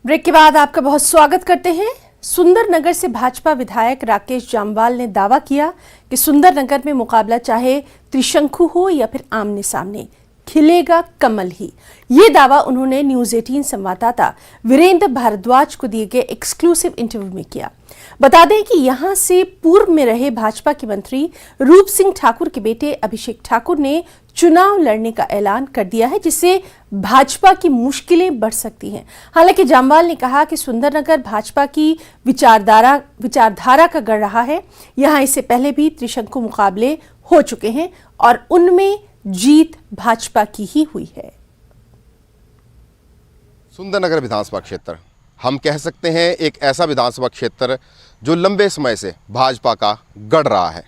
Break के बाद आपका बहुत स्वागत करते हैं। सुंदरनगर से भाजपा विधायक राकेश जामवाल ने दावा किया कि सुंदरनगर में मुकाबला चाहे त्रिशंकु हो या फिर आमने सामने, खिलेगा कमल ही। ये दावा उन्होंने न्यूज़ 18 संवाददाता वीरेंद्र भारद्वाज को दिए गए एक्सक्लूसिव इंटरव्यू में किया। बता दें कि यहां से पूर्व में रहे भाजपा के मंत्री रूप सिंह ठाकुर के बेटे अभिषेक ठाकुर ने चुनाव लड़ने का ऐलान कर दिया है, जिससे भाजपा की मुश्किलें बढ़ सकती हैं। हालांकि जामवाल ने कहा कि सुंदरनगर भाजपा की विचारधारा का गढ़ रहा है। यहां इससे पहले भी त्रिशंकु मुकाबले हो चुके हैं और उनमें जीत भाजपा की ही हुई है। सुंदरनगर विधानसभा क्षेत्र हम कह सकते हैं एक ऐसा विधानसभा क्षेत्र जो लंबे समय से भाजपा का गढ़ रहा है,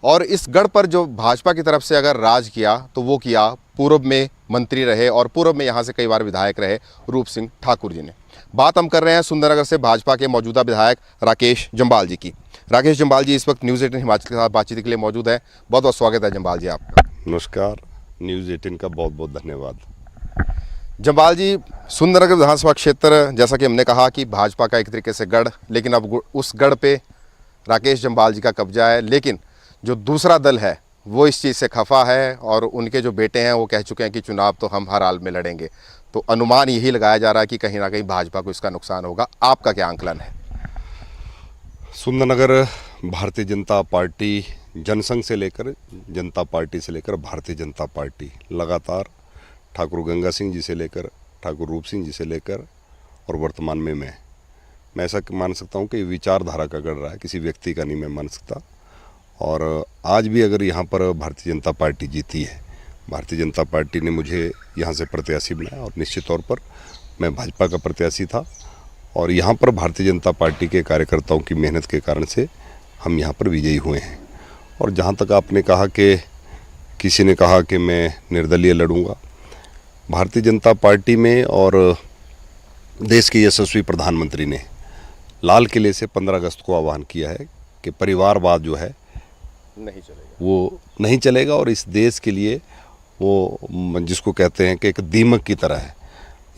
और इस गढ़ पर जो भाजपा की तरफ से अगर राज किया तो वो किया पूर्व में मंत्री रहे और पूर्व में यहाँ से कई बार विधायक रहे रूप सिंह ठाकुर जी ने। बात हम कर रहे हैं सुंदरनगर से भाजपा के मौजूदा विधायक राकेश जम्वाल जी की। राकेश जम्वाल जी इस वक्त न्यूज़ 18 हिमाचल के साथ बातचीत के लिए मौजूद है। बहुत बहुत स्वागत है जम्वाल जी आपका। नमस्कार, न्यूज़ 18 का बहुत बहुत धन्यवाद। जम्वाल जी, सुंदरनगर विधानसभा क्षेत्र जैसा कि हमने कहा कि भाजपा का एक तरीके से गढ़, लेकिन अब उस गढ़ पे राकेश जम्वाल जी का कब्जा है। लेकिन जो दूसरा दल है वो इस चीज़ से खफा है और उनके जो बेटे हैं वो कह चुके हैं कि चुनाव तो हम हर हाल में लड़ेंगे। तो अनुमान यही लगाया जा रहा है कि कहीं ना कहीं भाजपा को इसका नुकसान होगा। आपका क्या आंकलन है? सुंदरनगर भारतीय जनता पार्टी जनसंघ से लेकर जनता पार्टी से लेकर भारतीय जनता पार्टी लगातार ठाकुर गंगा सिंह जी से लेकर ठाकुर रूप सिंह जी से लेकर और वर्तमान में मैं ऐसा मान सकता हूँ कि विचारधारा का गढ़ रहा है, किसी व्यक्ति का नहीं मैं मान सकता। और आज भी अगर यहाँ पर भारतीय जनता पार्टी जीती है, भारतीय जनता पार्टी ने मुझे यहाँ से प्रत्याशी बनाया और निश्चित तौर पर मैं भाजपा का प्रत्याशी था, और यहाँ पर भारतीय जनता पार्टी के कार्यकर्ताओं की मेहनत के कारण से हम यहाँ पर विजयी हुए हैं। और जहाँ तक आपने कहा कि किसी ने कहा कि मैं निर्दलीय लड़ूंगा, भारतीय जनता पार्टी में और देश के यशस्वी प्रधानमंत्री ने लाल किले से 15 अगस्त को आह्वान किया है कि परिवारवाद जो है वो नहीं चलेगा, और इस देश के लिए वो जिसको कहते हैं कि एक दीमक की तरह है।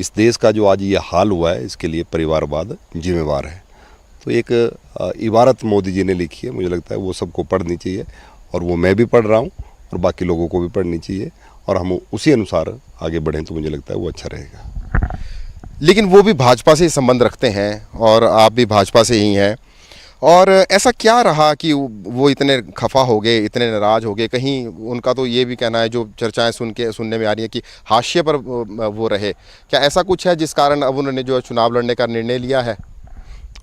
इस देश का जो आज ये हाल हुआ है इसके लिए परिवारवाद जिम्मेवार है। तो एक इबारत मोदी जी ने लिखी है, मुझे लगता है वो सबको पढ़नी चाहिए, और वो मैं भी पढ़ रहा हूँ और बाकी लोगों को भी पढ़नी चाहिए, और हम उसी अनुसार आगे बढ़ें तो मुझे लगता है वो अच्छा रहेगा। लेकिन वो भी भाजपा से ही संबंध रखते हैं और आप भी भाजपा से ही हैं, और ऐसा क्या रहा कि वो इतने खफा हो गए, इतने नाराज़ हो गए? कहीं उनका तो ये भी कहना है, जो चर्चाएं सुनने में आ रही है कि हाशिए पर वो रहे। क्या ऐसा कुछ है जिस कारण अब उन्होंने जो चुनाव लड़ने का निर्णय लिया है?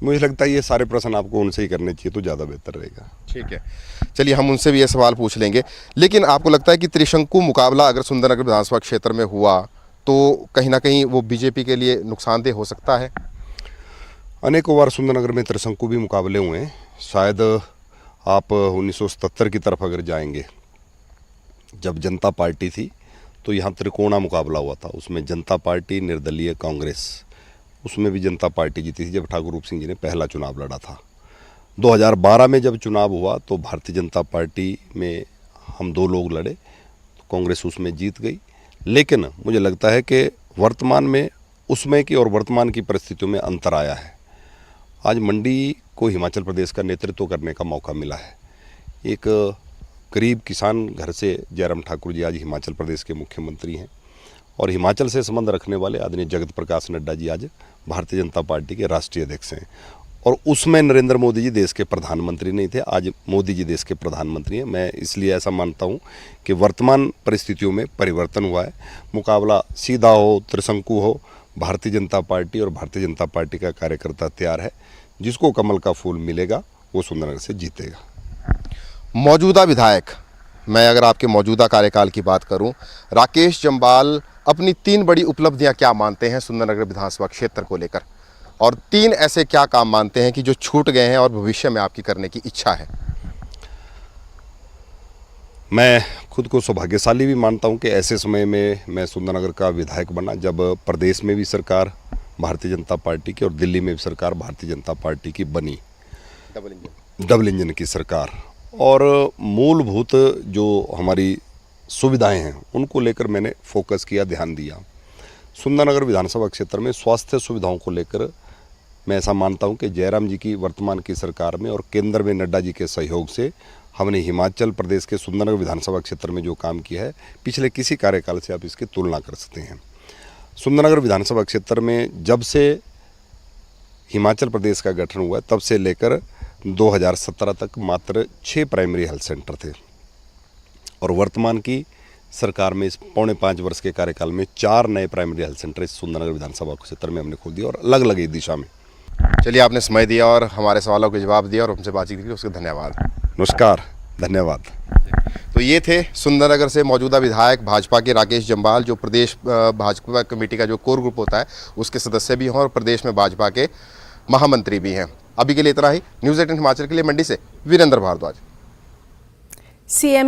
मुझे लगता है ये सारे प्रश्न आपको उनसे ही करने चाहिए तो ज़्यादा बेहतर रहेगा। ठीक है, चलिए हम उनसे भी ये सवाल पूछ लेंगे। लेकिन आपको लगता है कि त्रिशंकु मुकाबला अगर सुंदरनगर विधानसभा क्षेत्र में हुआ तो कहीं ना कहीं वो बीजेपी के लिए नुकसानदेह हो सकता है? अनेकों बार सुंदरनगर में त्रिशंकु भी मुकाबले हुए हैं। शायद आप 1977 की तरफ अगर जाएंगे, जब जनता पार्टी थी तो यहाँ त्रिकोणा मुकाबला हुआ था। उसमें जनता पार्टी, निर्दलीय, कांग्रेस, उसमें भी जनता पार्टी जीती थी जब ठाकुर रूप सिंह जी ने पहला चुनाव लड़ा था। 2012 में जब चुनाव हुआ तो भारतीय जनता पार्टी में हम 2 लोग लड़े, तो कांग्रेस उसमें जीत गई। लेकिन मुझे लगता है कि वर्तमान में उसमें की और वर्तमान की परिस्थितियों में अंतर आया है। आज मंडी को हिमाचल प्रदेश का नेतृत्व करने का मौका मिला है। एक गरीब किसान घर से जयराम ठाकुर जी आज हिमाचल प्रदेश के मुख्यमंत्री हैं, और हिमाचल से संबंध रखने वाले आदरणीय जगत प्रकाश नड्डा जी आज भारतीय जनता पार्टी के राष्ट्रीय अध्यक्ष हैं। और उसमें नरेंद्र मोदी जी देश के प्रधानमंत्री नहीं थे, आज मोदी जी देश के प्रधानमंत्री हैं। मैं इसलिए ऐसा मानता हूं कि वर्तमान परिस्थितियों में परिवर्तन हुआ है। मुकाबला सीधा हो, त्रिशंकु हो, भारतीय जनता पार्टी और भारतीय जनता पार्टी का कार्यकर्ता तैयार है। जिसको कमल का फूल मिलेगा वो सुंदरनगर से जीतेगा। मौजूदा विधायक, मैं अगर आपके मौजूदा कार्यकाल की बात करूं, राकेश जम्वाल अपनी 3 बड़ी उपलब्धियां क्या मानते हैं सुंदरनगर विधानसभा क्षेत्र को लेकर, और 3 ऐसे क्या काम मानते हैं कि जो छूट गए हैं और भविष्य में आपकी करने की इच्छा है? मैं खुद को सौभाग्यशाली भी मानता हूं कि ऐसे समय में मैं सुंदरनगर का विधायक बना जब प्रदेश में भी सरकार भारतीय जनता पार्टी की और दिल्ली में भी सरकार भारतीय जनता पार्टी की बनी, डबल इंजन की सरकार। और मूलभूत जो हमारी सुविधाएं हैं उनको लेकर मैंने फोकस किया, ध्यान दिया। सुंदरनगर विधानसभा क्षेत्र में स्वास्थ्य सुविधाओं को लेकर मैं ऐसा मानता हूं कि जयराम जी की वर्तमान की सरकार में और केंद्र में नड्डा जी के सहयोग से हमने हिमाचल प्रदेश के सुंदरनगर विधानसभा क्षेत्र में जो काम किया है पिछले किसी कार्यकाल से आप इसकी तुलना कर सकते हैं। सुंदरनगर विधानसभा क्षेत्र में जब से हिमाचल प्रदेश का गठन हुआ तब से लेकर 2017 तक मात्र 6 प्राइमरी हेल्थ सेंटर थे और वर्तमान की सरकार में इस 4.5 वर्ष के कार्यकाल में 4 नए प्राइमरी हेल्थ सेंटर इस सुंदरनगर विधानसभा क्षेत्र में हमने खोल दिया और अलग अलग दिशा में। चलिए, आपने समय दिया और हमारे सवालों के जवाब दिया और हमसे बातचीत की, उसके धन्यवाद। नमस्कार, धन्यवाद। तो ये थे सुंदरनगर से मौजूदा विधायक भाजपा के राकेश जम्वाल, जो प्रदेश भाजपा कमेटी का जो कोर ग्रुप होता है उसके सदस्य भी हैं और प्रदेश में भाजपा के महामंत्री भी हैं। अभी के लिए इतना ही। न्यूज़ 18 हिमाचल के लिए मंडी से वीरेंद्र भारद्वाज। सीएम